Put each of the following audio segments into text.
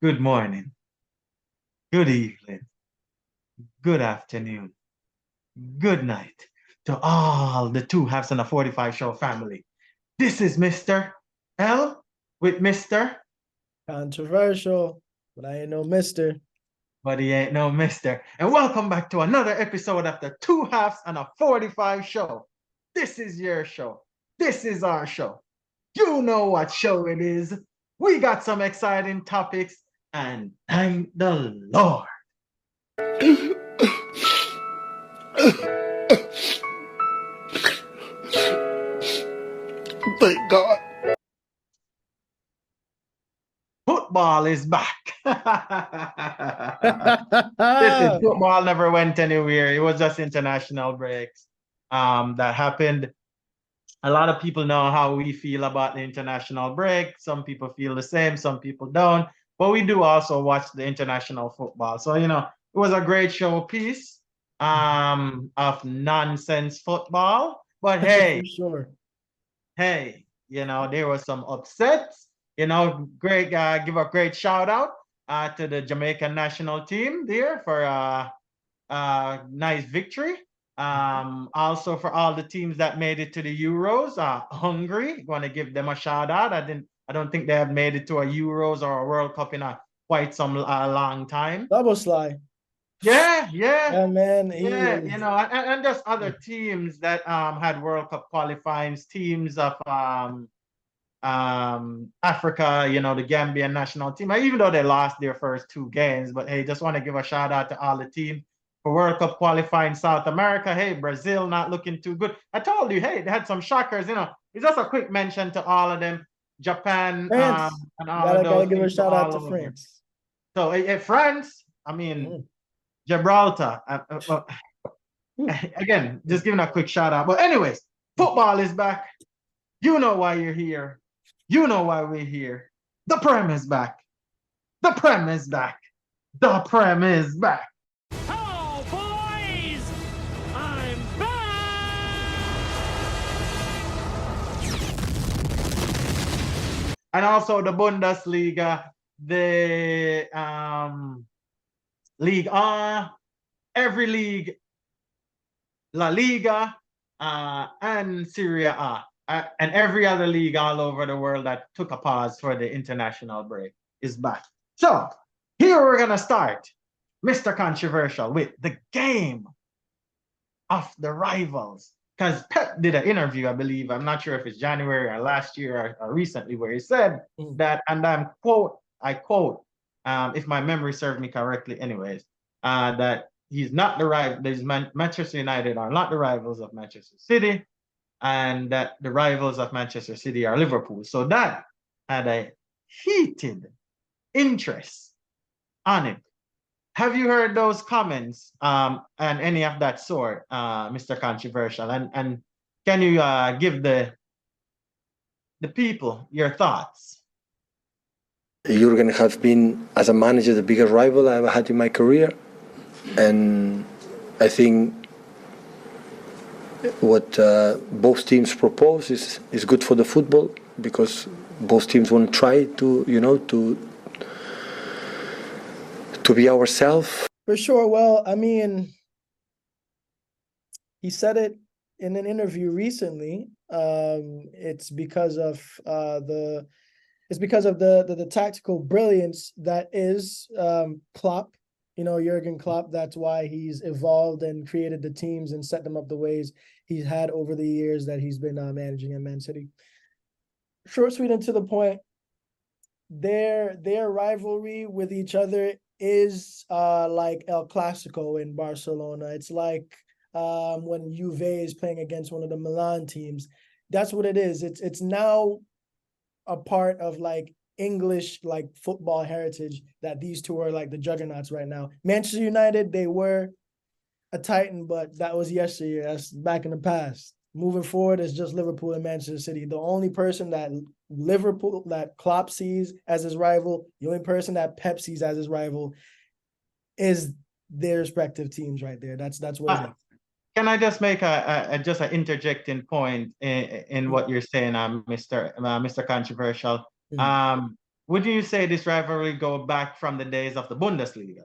Good morning, good evening, good afternoon, good night to all the two halves and a 45 show family. This is Mr. L with Mr. Controversial, but I ain't no mister. But he ain't no Mr. And welcome back to another episode of the Two Halves and a 45 show. This is your show. This is our show. You know what show it is. We got some exciting topics, and thank the Lord. Thank God. Football is back. Listen, football never went anywhere. It was just international breaks that happened. A lot of people know how we feel about the international break. Some people feel the same, some people don't. But we do also watch the international football. So, it was a great showpiece of nonsense football. But For hey, sure. there was some upsets. Great, give a great shout out to the Jamaican national team there for nice victory. Also for all the teams that made it to the Euros, Hungary, going to give them a shout out. I don't think they have made it to a Euros or a World Cup in a quite some long time. Double slide. Yeah, yeah, Yeah, man. yeah. And just other teams that had World Cup qualifying teams of Africa, the Gambian national team, even though they lost their first two games. But hey, just want to give a shout out to all the team for World Cup qualifying South America. Hey, Brazil not looking too good. I told you, hey, they had some shockers. It's just a quick mention to all of them. Japan France. and all of Gotta those give a teams shout out all to over. France. So France, I mean, Mm. Gibraltar. Again, just giving a quick shout out. But anyways, football is back. You know why you're here. You know why we're here. The Prem is back. The Prem is back. The Prem is back. Hello, boys! I'm back! And also the Bundesliga, the League A, every league, La Liga, and Serie A, and every other league all over the world that took a pause for the international break is back. So here we're gonna start, Mr. Controversial, with the game of the rivals. Because Pep did an interview, I believe, I'm not sure if it's January or last year or recently, where he said that, and I quote, if my memory serves me correctly, anyways, that he's not the rival, Manchester United are not the rivals of Manchester City, and that the rivals of Manchester City are Liverpool. So that had a heated interest on it. Have you heard those comments and any of that sort, Mr. Controversial? And can you give the people your thoughts? Jurgen has been, as a manager, the biggest rival I've had in my career. And I think what both teams propose is good for the football, because both teams want to try to be ourselves. For sure. Well, I mean, he said it in an interview recently. It's because of the tactical brilliance that is Klopp. Jurgen Klopp. That's why he's evolved and created the teams and set them up the ways he's had over the years that he's been managing at Man City. Short, sweet, and to the point. Their rivalry with each other is like El Clasico in Barcelona. It's like when Juve is playing against one of the Milan teams. That's what it is. It's now a part of like English like football heritage that these two are like the juggernauts right now. Manchester United, they were a titan, but that was yesteryear. That's back in the past. Moving forward, it's just Liverpool and Manchester City. The only person that Klopp sees as his rival, the only person that Pep sees as his rival is their respective teams right there. That's what it is. Can I just make just an interjecting point in what you're saying, Mr. Controversial? would you say this rivalry go back from the days of the Bundesliga?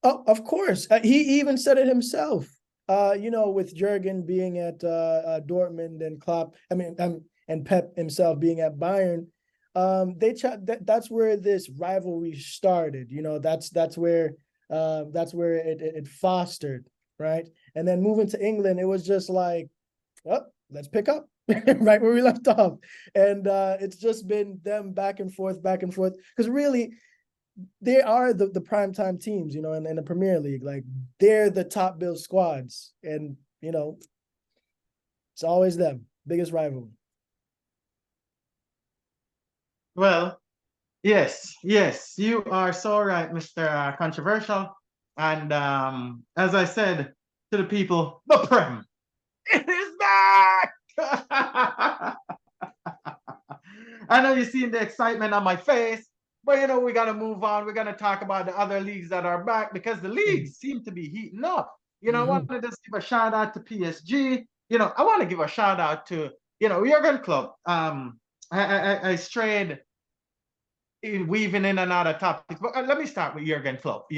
Oh, of course. He even said it himself. With Jurgen being at Dortmund and Klopp, and Pep himself being at Bayern, that's where this rivalry started. That's where it fostered, right? And then moving to England, it was just like, oh, let's pick up right where we left off. And it's just been them back and forth, because really they are the primetime teams, in the Premier League. Like, they're the top billed squads, and it's always them, biggest rivalry. Well, yes, you are so right, Mr. Controversial. And as I said to the people, the Prem, it is back! I know you're seeing the excitement on my face, but we got to move on. We're going to talk about the other leagues that are back, because the leagues seem to be heating up. I want to just give a shout out to PSG. I want to give a shout out to, Jurgen Klopp. I strayed weaving in and out of topics, but let me start with Jurgen Klopp,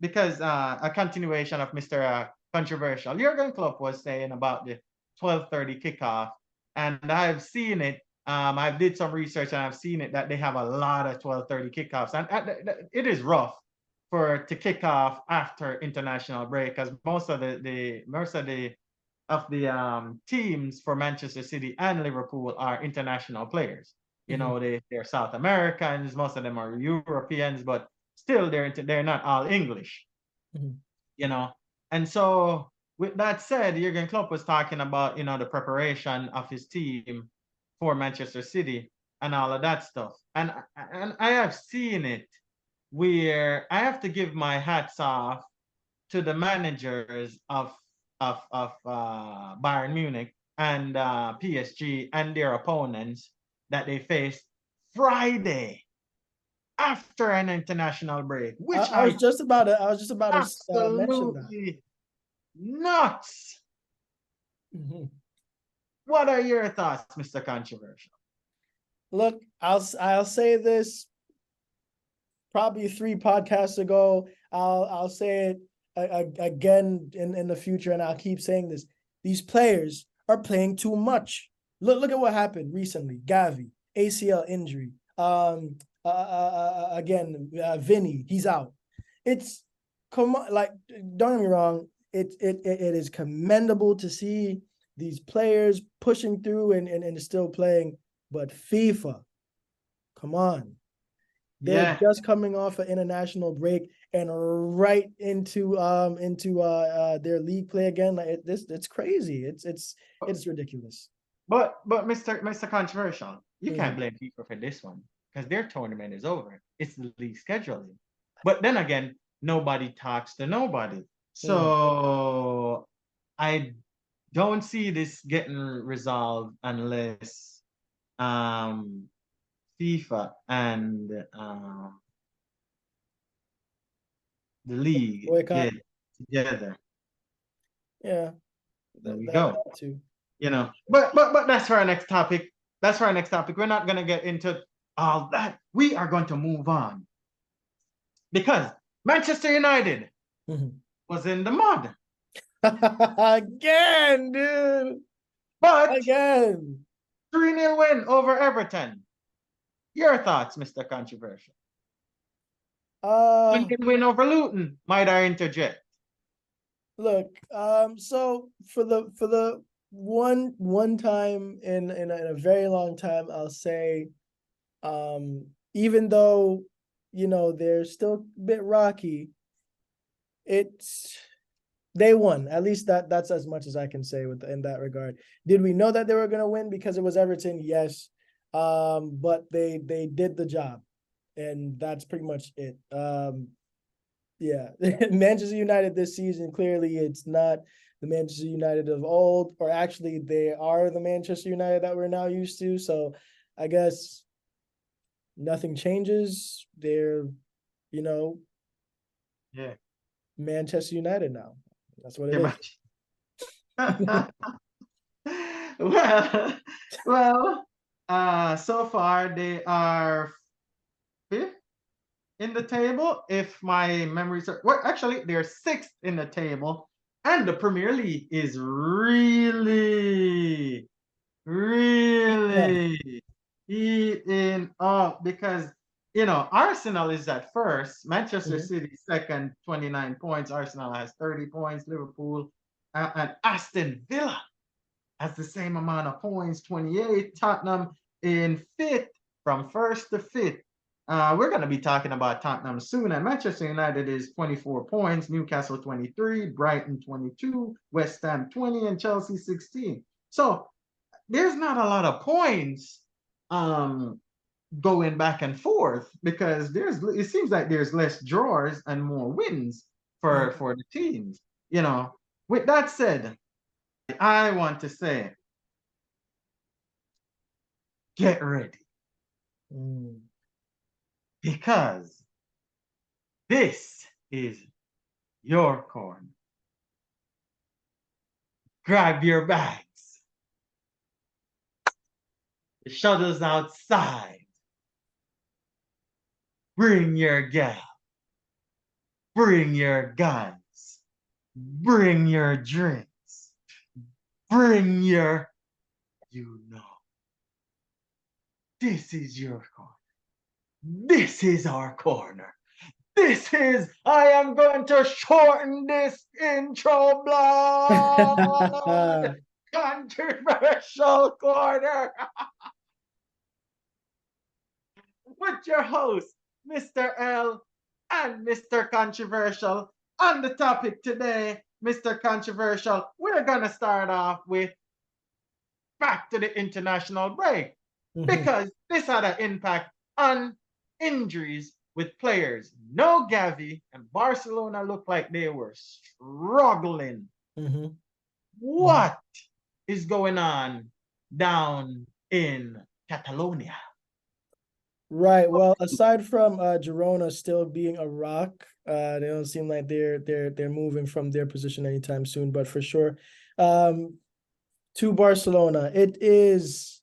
because a continuation of Mr. Controversial. Jurgen Klopp was saying about the 12:30 kickoff, and I've seen it. I did some research, and I've seen it that they have a lot of 12:30 kickoffs, and it is rough to kick off after international break, because most of the teams for Manchester City and Liverpool are international players. They're South Americans, most of them are Europeans, but still they're not all English. And so with that said, Jurgen Klopp was talking about the preparation of his team for Manchester City and all of that stuff. And I have seen it where I have to give my hats off to the managers of Bayern Munich and PSG and their opponents that they faced Friday after an international break, which I was just about to mention that. Absolutely nuts. What are your thoughts, Mr. Controversial? Look, I'll say this probably 3 podcasts ago. I'll say it again in the future, and I'll keep saying this. These players are playing too much. Look at what happened recently. Gavi, ACL injury. Vinny, he's out. Don't get me wrong. It is commendable to see these players pushing through and still playing, but FIFA, come on. They're just coming off an international break and right into their league play again. Like it's crazy. It's ridiculous. But Mr. Controversial, you can't blame FIFA for this one, because their tournament is over. It's the league scheduling. But then again, nobody talks to nobody. So I don't see this getting resolved unless FIFA and the league get together. Yeah. There we go. But that's for our next topic. We're not gonna get into all that. We are going to move on, because Manchester United was in the mud again, dude. But again, 3-0 win over Everton. Your thoughts, Mr. Controversial? 1 win over Luton, might I interject? Look, so for the one time in a very long time, I'll say, even though they're still a bit rocky, they won. At least that's as much as I can say in that regard. Did we know that they were going to win because it was Everton? Yes. But they did the job, and that's pretty much it. Manchester United this season, clearly it's not the Manchester United of old, or actually they are the Manchester United that we're now used to. So I guess nothing changes. They're, Manchester United now. That's what it is. Well, So far they are fifth in the table, if my memory serves. Well, actually, they're sixth in the table, and the Premier League is really, really eating up because Arsenal is at first, Manchester Mhm. City second, 29 points. Arsenal has 30 points. Liverpool and Aston Villa has the same amount of points, 28. Tottenham in fifth, from first to fifth. We're going to be talking about Tottenham soon. And Manchester United is 24 points, Newcastle 23, Brighton 22, West Ham 20, and Chelsea 16. So there's not a lot of points going back and forth because it seems like there's less draws and more wins for the teams. With that said, I want to say, get ready Mm. because this is your corner. Grab your bags. The shuttle's outside. Bring your gal. Bring your guns. Bring your drinks. Bring your, this is your corner. This is our corner. I am going to shorten this intro blood. Controversial corner with your host, Mr. L and Mr. Controversial. On the topic today, Mr. Controversial, we're going to start off with back to the international break because this had an impact on injuries with players. No Gavi, and Barcelona looked like they were struggling. What is going on down in Catalonia? Right. Well, aside from Girona still being a rock, they don't seem like they're moving from their position anytime soon. But for sure, to Barcelona, it is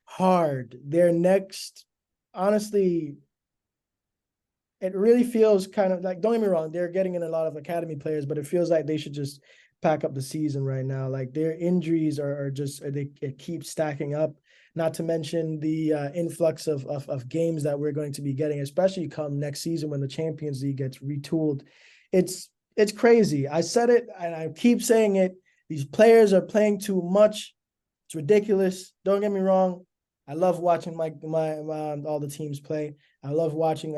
hard. Their next, honestly, it really feels kind of like, don't get me wrong, they're getting in a lot of academy players, but it feels like they should just pack up the season right now. Like their injuries are just it keeps stacking up. Not to mention the influx of games that we're going to be getting, especially come next season when the Champions League gets retooled. It's crazy. I said it and I keep saying it. These players are playing too much. It's ridiculous. Don't get me wrong. I love watching my all the teams play. I love watching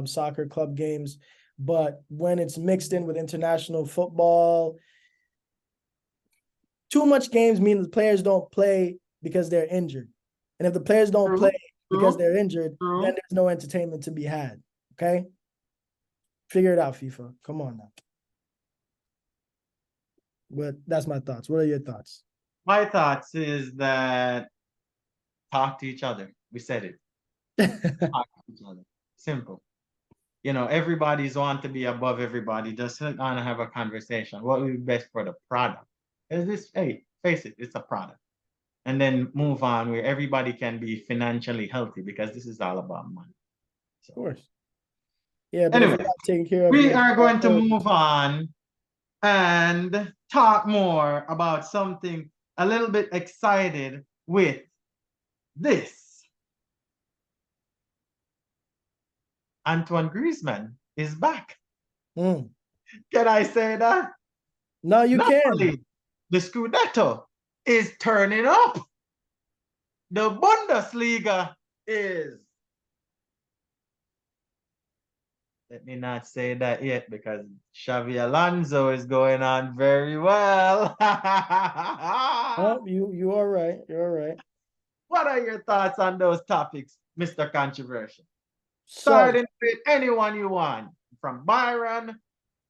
soccer club games, but when it's mixed in with international football, too much games mean the players don't play because they're injured. And if the players don't play because they're injured, then there's no entertainment to be had. Okay? Figure it out, FIFA. Come on now. But that's my thoughts. What are your thoughts? My thoughts is that talk to each other. We said it. Talk to each other. Simple. Everybody's want to be above everybody. Just sit down and have a conversation. What would be best for the product? Hey, face it, it's a product. And then move on where everybody can be financially healthy because this is all about money. So. Of course. Yeah, but anyway, if you're not taking care of we are going to move on and talk more about something a little bit excited with this. Antoine Griezmann is back. Can I say that? No, you can't. The Scudetto is turning up. The Bundesliga is. Let me not say that yet because Xavi Alonso is going on very well. Oh, you are right. You're all right. What are your thoughts on those topics, Mr. Controversial? Starting with anyone you want, from Byron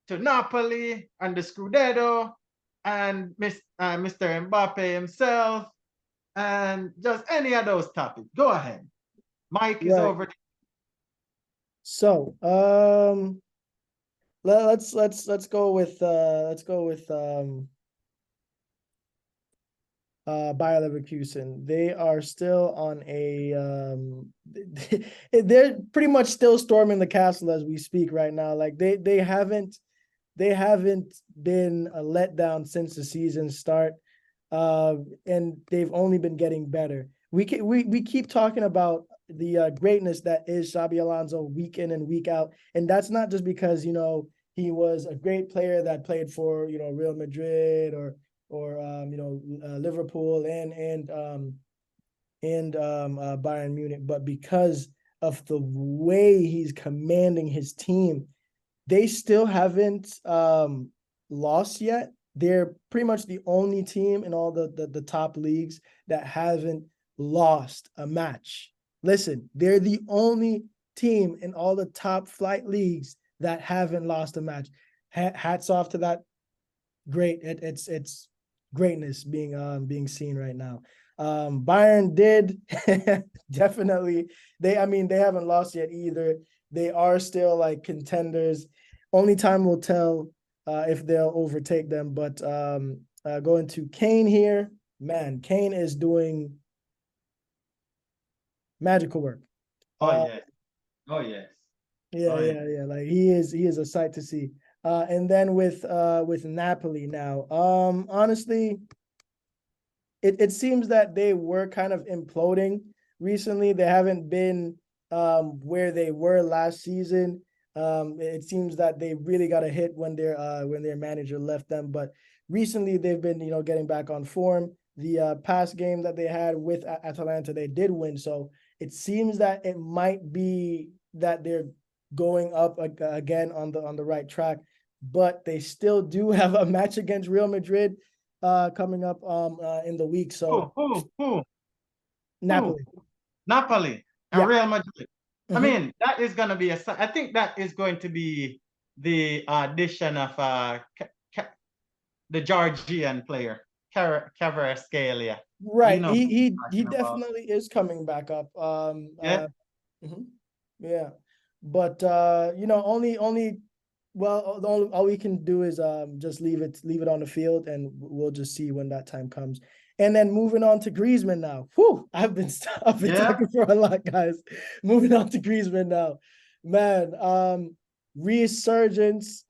to Napoli and the Scudetto and Mr. Mbappe himself, and just any of those topics. Go ahead. Mike is over. So, let's go with Bayer Leverkusen. They are still on a they're pretty much still storming the castle as we speak right now. Like they haven't been a letdown since the season start. And they've only been getting better. We keep talking about the greatness that is Xabi Alonso week in and week out, and that's not just because he was a great player that played for Real Madrid or Liverpool and Bayern Munich, but because of the way he's commanding his team. They still haven't lost yet. They're pretty much the only team in all the top leagues that haven't lost a match. Listen, they're the only team in all the top flight leagues that haven't lost a match. Hats off to that. Great. It's greatness being seen right now. Bayern did definitely. They haven't lost yet either. They are still like contenders. Only time will tell if they'll overtake them. But going to Kane here, man, Kane is doing magical work. Oh yes. Oh yes. Yeah. Like he is a sight to see. And then with Napoli now, honestly, it seems that they were kind of imploding recently. They haven't been where they were last season. It seems that they really got a hit when their manager left them, but recently they've been getting back on form. The past game that they had with Atalanta, they did win, so it seems that it might be that they're going up again on the right track, but they still do have a match against Real Madrid coming up in the week. So who? Napoli. Napoli and Yeah. Real Madrid. Mhm. I mean, that is going to be I think that is going to be the audition of the Georgian player, Kvaratskhelia. Right. You know He who he I'm he talking about. definitely is coming back up. Yeah. Mhm. Yeah. But only well, all we can do is just leave it on the field, and we'll just see when that time comes. And then moving on to Griezmann now. Whew, I've been Yeah. talking for a lot, guys. Moving on to Griezmann now. Man, resurgence.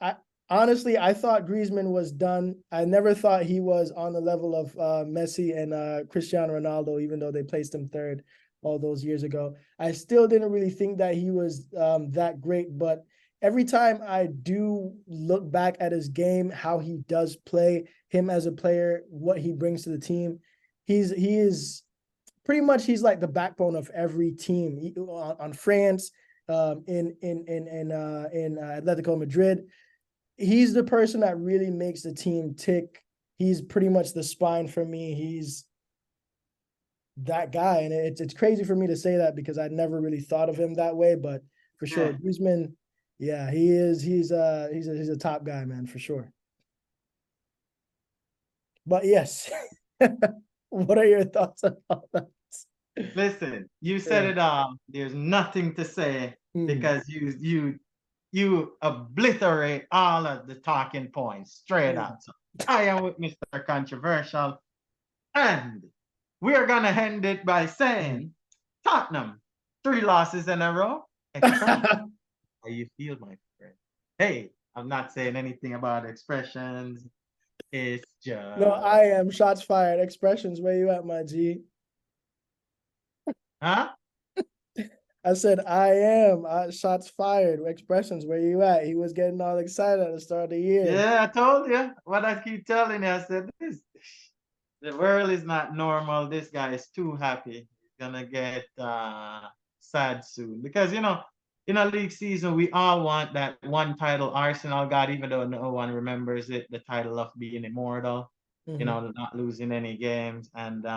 Honestly, I thought Griezmann was done. I never thought he was on the level of Messi and Cristiano Ronaldo, even though they placed him third all those years ago. I still didn't really think that he was that great, but every time I do look back at his game, how he does play, him as a player, what he brings to the team, he is pretty much, he's like the backbone of every team on France, in Atletico Madrid. He's the person that really makes the team tick. He's pretty much the spine for me. He's that guy, and it's crazy for me to say that because I never really thought of him that way, but for sure, Griezmann, yeah, he is. He's a top guy, man, for sure. But yes, what are your thoughts about that? Listen, you said it all. There's nothing to say because you obliterate all of the talking points straight up. So I am with Mr. Controversial, and we are gonna end it by saying Tottenham, 3 losses in a row. How you feel, my friend? Hey, I'm not saying anything about expressions. It's just No, I am. Shots fired. Expressions, where you at, my G? huh? I said I am. Shots fired. Expressions, where you at? He was getting all excited at the start of the year. Yeah, I told you. What I keep telling you, I said the world is not normal. This guy is too happy. He's gonna get sad soon. Because in a league season, we all want that one title Arsenal got, even though no one remembers it, the title of being immortal, not losing any games. And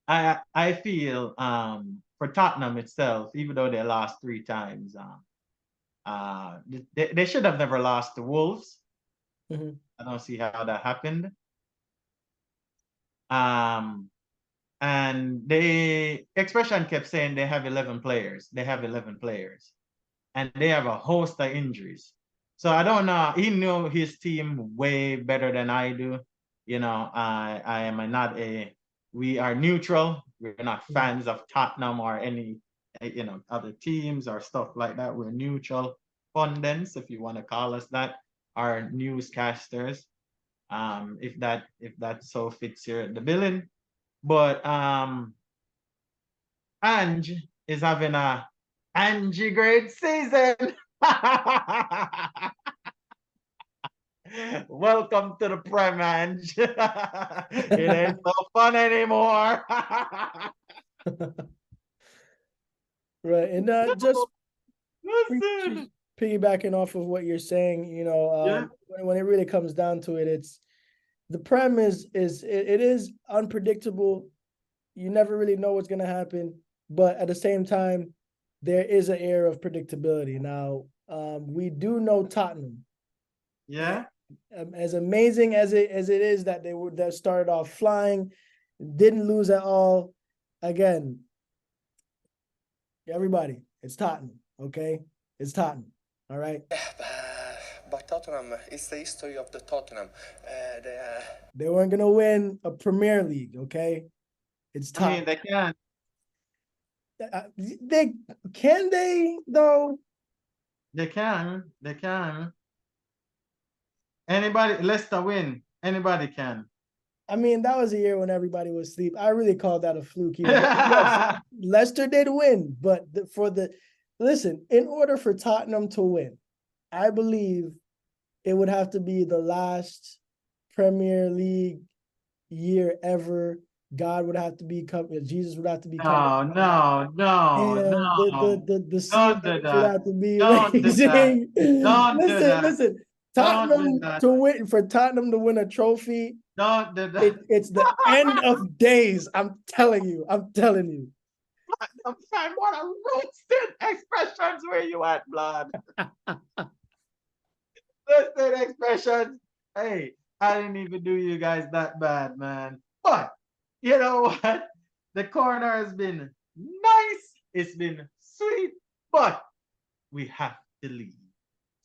I feel for Tottenham itself, even though they lost 3 times, they should have never lost to Wolves. I don't see how that happened. And Expression kept saying they have 11 players. They have 11 players. And they have a host of injuries. So I don't know. He knew his team way better than I do. You know, we are neutral. We're not fans of Tottenham or any, other teams or stuff like that. We're neutral pundits, if you want to call us that, our newscasters. If that so fits here at the billing. But Ange is having a Angie great season. Welcome to the Prem, Ange. It ain't so fun anymore. Right. And just Listen. piggybacking off of what you're saying, Yeah. when it really comes down to it, it's the Prem it is unpredictable. You never really know what's going to happen, but at the same time, there is an air of predictability. Now, we do know Tottenham. Yeah. As amazing as it is that that started off flying, didn't lose at all. Again, everybody, it's Tottenham, okay? It's Tottenham, all right? But Tottenham, it's the history of the Tottenham. They weren't gonna win a Premier League, okay? It's I Tottenham. mean, they can. They though? They can. They can. Anybody, Leicester win. Anybody can. I mean, that was a year when everybody was asleep. I really called that a fluke. Yes, Leicester did win, but listen, in order for Tottenham to win, I believe it would have to be the last Premier League year ever. God would have to be coming. Jesus would have to be coming. No. And the Don't do Seagulls would that. have to be Don't do raising. Don't do that. Listen. Don't do Tottenham that. for Tottenham to win a trophy. Don't do that. It's the end of days. I'm telling you. I'm saying, what a roasted expressions where you at, blood. Roasted expressions. Hey, I didn't even do you guys that bad, man. But you know what? The corner has been nice. It's been sweet, but we have to leave.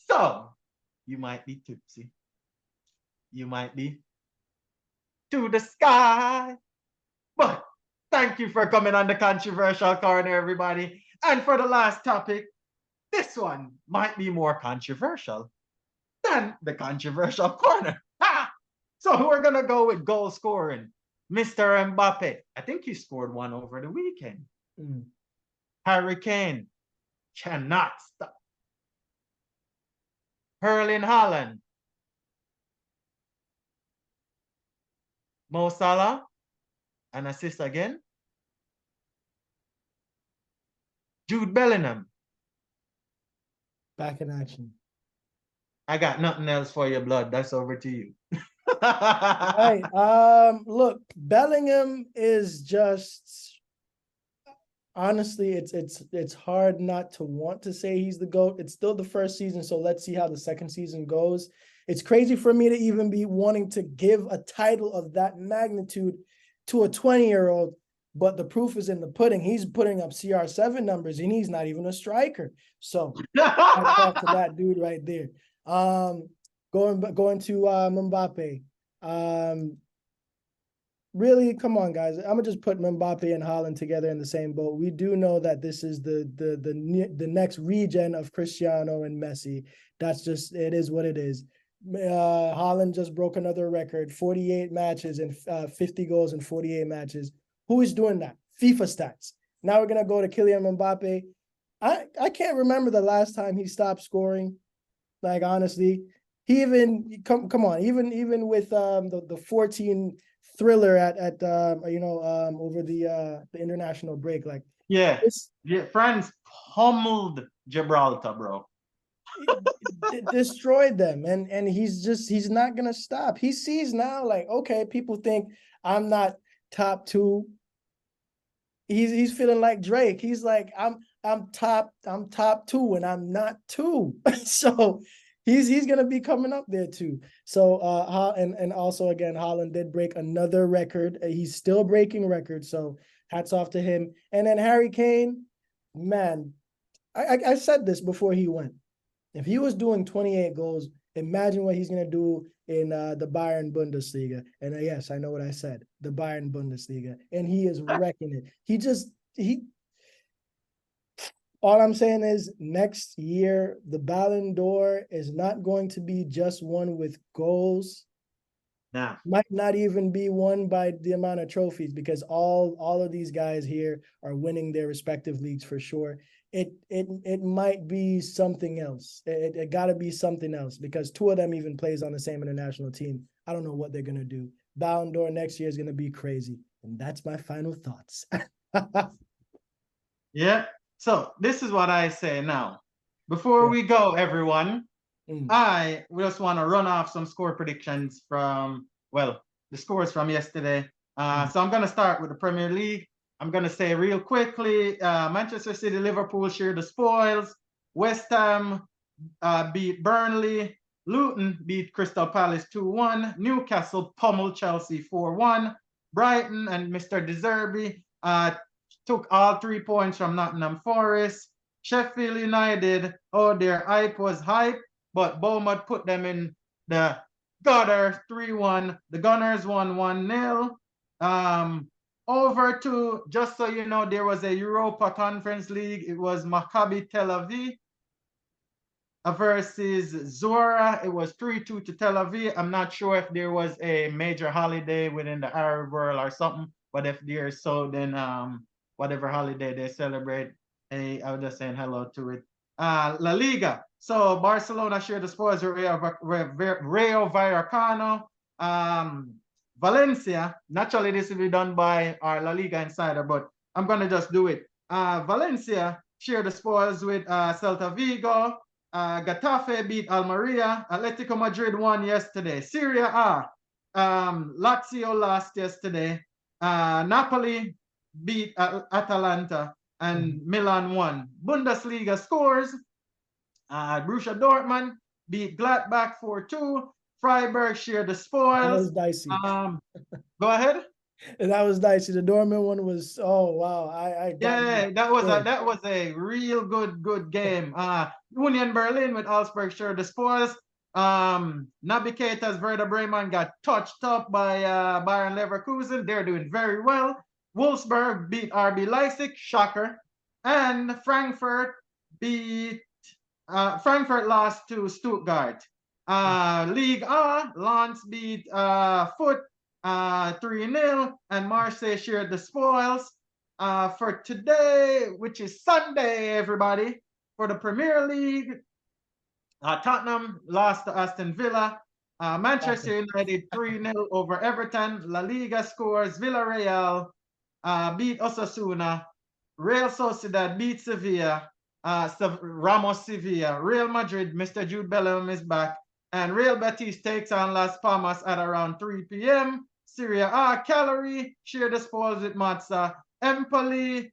So you might be tipsy. You might be to the sky. But thank you for coming on the controversial corner, everybody. And for the last topic, this one might be more controversial than the controversial corner. So we're gonna go with goal scoring. Mr. Mbappe, I think he scored one over the weekend. Harry Kane cannot stop. Erling Haaland. Mo Salah, an assist again. Jude Bellingham. Back in action. I got nothing else for you, blood. That's over to you. Right. Look, Bellingham is just honestly, it's hard not to want to say he's the GOAT. It's still the first season, so let's see how the second season goes. It's crazy for me to even be wanting to give a title of that magnitude to a 20-year-old, but the proof is in the pudding. He's putting up CR7 numbers, and he's not even a striker. So I talk to that dude right there. Going to Mbappe. Really, come on, guys. I'm gonna just put Mbappe and Haaland together in the same boat. We do know that this is the next regen of Cristiano and Messi. That's just, it is what it is. Haaland just broke another record, 48 matches and 50 goals in 48 matches. Who is doing that? FIFA stats. Now we're gonna go to Kylian Mbappe. I can't remember the last time he stopped scoring. Like, honestly, he even come on, even with the 14 thriller at over the international break, like yeah, France pummeled Gibraltar, bro. Destroyed them, and he's not gonna stop. He sees now, like, okay, people think I'm not top two. He's feeling like Drake. He's like, I'm top two and I'm not two. So he's gonna be coming up there too. So and also again, Haaland did break another record. He's still breaking records. So hats off to him. And then Harry Kane, man, I said this before he went. If he was doing 28 goals, imagine what he's gonna do in the Bayern Bundesliga. And yes, I know what I said, the Bayern Bundesliga. And he is wrecking it. All I'm saying is next year, the Ballon d'Or is not going to be just won with goals. Nah. Might not even be won by the amount of trophies, because all of these guys here are winning their respective leagues for sure. It might be something else. It got to be something else, because two of them even plays on the same international team. I don't know what they're going to do. Ballon d'Or next year is going to be crazy. And that's my final thoughts. Yeah. So this is what I say now. Before we go, everyone, I just want to run off some score predictions from, well, the scores from yesterday. So I'm going to start with the Premier League. I'm going to say real quickly, Manchester City, Liverpool share the spoils. West Ham beat Burnley. Luton beat Crystal Palace 2-1. Newcastle pummeled Chelsea 4-1. Brighton and Mr. De Zerbi took all 3 points from Nottingham Forest. Sheffield United, their hype was hype, but Bournemouth put them in the gutter 3-1. The Gunners won 1-0. Over to, just so you know, there was a Europa Conference League. It was Maccabi Tel Aviv versus Zora. It was 3-2 to Tel Aviv. I'm not sure if there was a major holiday within the Arab world or something, but if there's so, then whatever holiday they celebrate, I was just saying hello to it. La Liga. So Barcelona shared the spoils with Rayo Vallecano. Valencia, naturally this will be done by our La Liga insider, but I'm going to just do it. Valencia shared the spoils with Celta Vigo. Getafe beat Almeria. Atletico Madrid won yesterday. Serie A, Lazio lost yesterday. Napoli beat Atalanta, and Milan won. Bundesliga scores. Borussia Dortmund beat Gladbach 4-2. Freiburg shared the spoils. That was dicey. Go ahead. That was dicey. The Dortmund one was, oh wow. That was a real good game. Union Berlin with Augsburg shared the spoils. Naby Keita's Werder Bremen got touched up by Bayern Leverkusen. They're doing very well. Wolfsburg beat RB Leipzig, shocker. And Frankfurt lost to Stuttgart. Ligue A, Lens beat Foot 3-0, and Marseille shared the spoils. For today, which is Sunday, everybody, for the Premier League, Tottenham lost to Aston Villa. Manchester United 3-0 over Everton. La Liga scores. Villarreal beat Osasuna. Real Sociedad beat Sevilla. Ramos Sevilla. Real Madrid, Mr. Jude Bellingham is back. And Real Betis takes on Las Palmas at around 3 p.m. Serie A, Cagliari share the spoils with Mazza. Empoli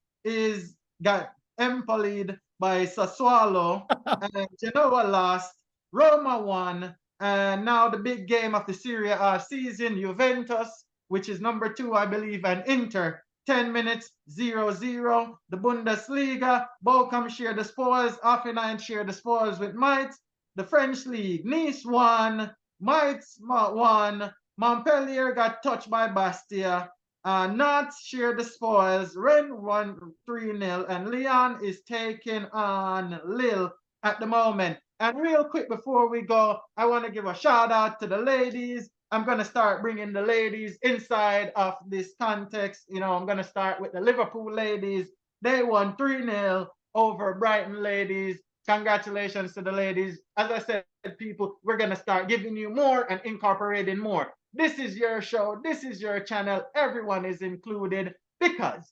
got empolied by Sassuolo. And Genoa lost. Roma won. And now the big game of the Serie A season, Juventus, which is number 2, I believe, and Inter, 10 minutes, 0-0. The Bundesliga, Bochum share the spoils. Hoffenheim share the spoils with Mainz. The French League, Nice won. Mainz won. Montpellier got touched by Bastia. Nantes share the spoils. Rennes won 3-0. And Lyon is taking on Lille at the moment. And real quick before we go, I want to give a shout out to the ladies. I'm going to start bringing the ladies inside of this context. You know, I'm going to start with the Liverpool ladies. They won 3-0 over Brighton ladies. Congratulations to the ladies. As I said, people, we're going to start giving you more and incorporating more. This is your show. This is your channel. Everyone is included because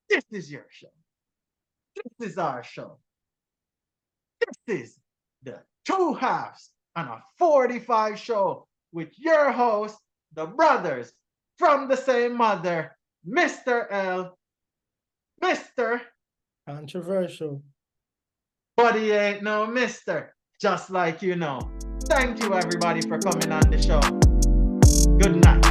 this is your show. This is our show. This is the 2 halves on a 45 show with your host, the brothers from the same mother, Mr. L, Mr. Controversial. But he ain't no mister, just like you know. Thank you, everybody, for coming on the show. Good night.